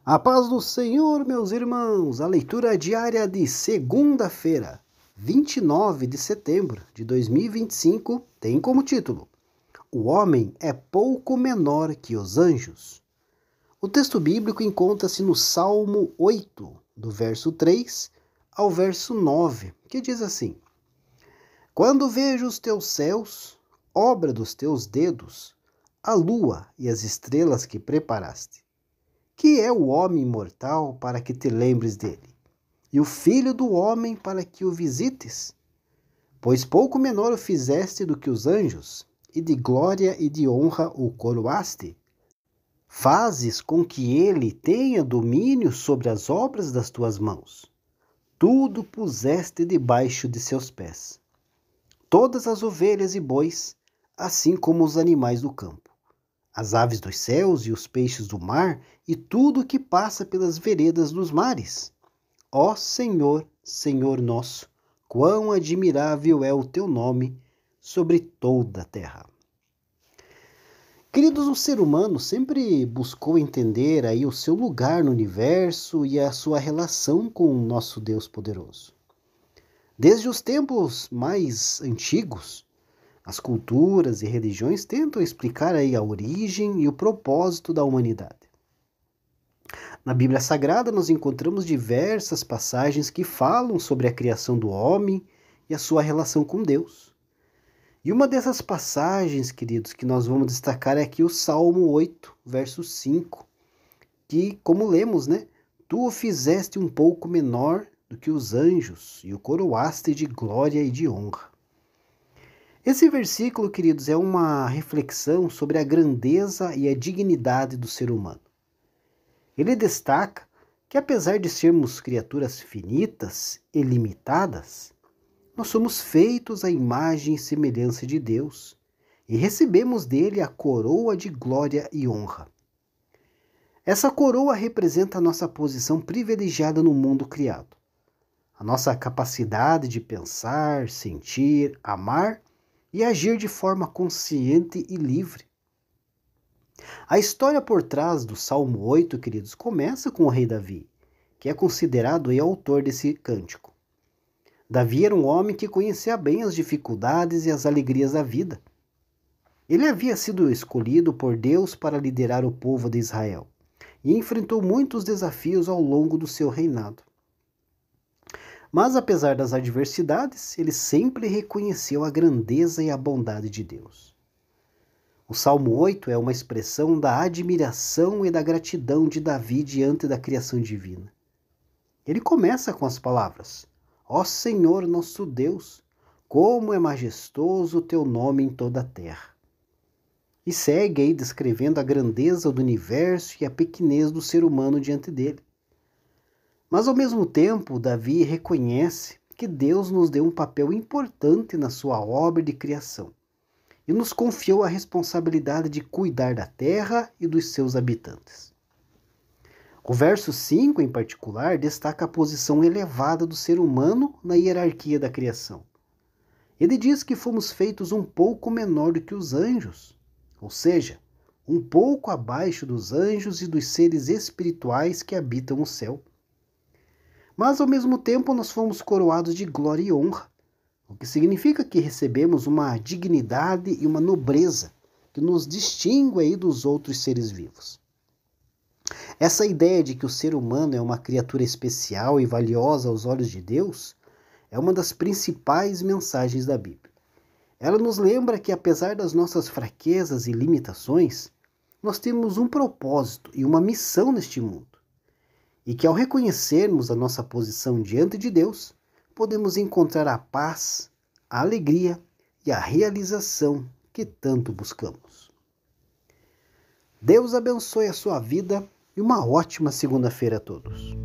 A paz do Senhor, meus irmãos, a leitura diária de segunda-feira, 29 de setembro de 2025, tem como título: O homem é pouco menor que os anjos. O texto bíblico encontra-se no Salmo 8, do verso 3 ao verso 9, que diz assim: Quando vejo os teus céus, obra dos teus dedos, a lua e as estrelas que preparaste, que é o homem mortal para que te lembres dele, e o filho do homem para que o visites? Pois pouco menor o fizeste do que os anjos, e de glória e de honra o coroaste. Fazes com que ele tenha domínio sobre as obras das tuas mãos. Tudo puseste debaixo de seus pés. Todas as ovelhas e bois, assim como os animais do campo, as aves dos céus e os peixes do mar, e tudo que passa pelas veredas dos mares. Ó Senhor, Senhor nosso, quão admirável é o teu nome sobre toda a terra. Queridos, o ser humano sempre buscou entender aí o seu lugar no universo e a sua relação com o nosso Deus poderoso. Desde os tempos mais antigos, as culturas e religiões tentam explicar aí a origem e o propósito da humanidade. Na Bíblia Sagrada nós encontramos diversas passagens que falam sobre a criação do homem e a sua relação com Deus. E uma dessas passagens, queridos, que nós vamos destacar é aqui o Salmo 8, verso 5, que, como lemos, Tu o fizeste um pouco menor do que os anjos e o coroaste de glória e de honra. Esse versículo, queridos, é uma reflexão sobre a grandeza e a dignidade do ser humano. Ele destaca que, apesar de sermos criaturas finitas e limitadas, nós somos feitos à imagem e semelhança de Deus e recebemos dele a coroa de glória e honra. Essa coroa representa a nossa posição privilegiada no mundo criado, a nossa capacidade de pensar, sentir, amar e agir de forma consciente e livre. A história por trás do Salmo 8, queridos, começa com o rei Davi, que é considerado o autor desse cântico. Davi era um homem que conhecia bem as dificuldades e as alegrias da vida. Ele havia sido escolhido por Deus para liderar o povo de Israel e enfrentou muitos desafios ao longo do seu reinado. Mas, apesar das adversidades, ele sempre reconheceu a grandeza e a bondade de Deus. O Salmo 8 é uma expressão da admiração e da gratidão de Davi diante da criação divina. Ele começa com as palavras: Ó Senhor nosso Deus, como é majestoso o teu nome em toda a terra. E segue aí descrevendo a grandeza do universo e a pequenez do ser humano diante dele. Mas ao mesmo tempo, Davi reconhece que Deus nos deu um papel importante na sua obra de criação e nos confiou a responsabilidade de cuidar da terra e dos seus habitantes. O verso 5, em particular, destaca a posição elevada do ser humano na hierarquia da criação. Ele diz que fomos feitos um pouco menor do que os anjos, ou seja, um pouco abaixo dos anjos e dos seres espirituais que habitam o céu. Mas, ao mesmo tempo, nós fomos coroados de glória e honra, o que significa que recebemos uma dignidade e uma nobreza que nos distingue aí dos outros seres vivos. Essa ideia de que o ser humano é uma criatura especial e valiosa aos olhos de Deus é uma das principais mensagens da Bíblia. Ela nos lembra que, apesar das nossas fraquezas e limitações, nós temos um propósito e uma missão neste mundo. E que, ao reconhecermos a nossa posição diante de Deus, podemos encontrar a paz, a alegria e a realização que tanto buscamos. Deus abençoe a sua vida e uma ótima segunda-feira a todos.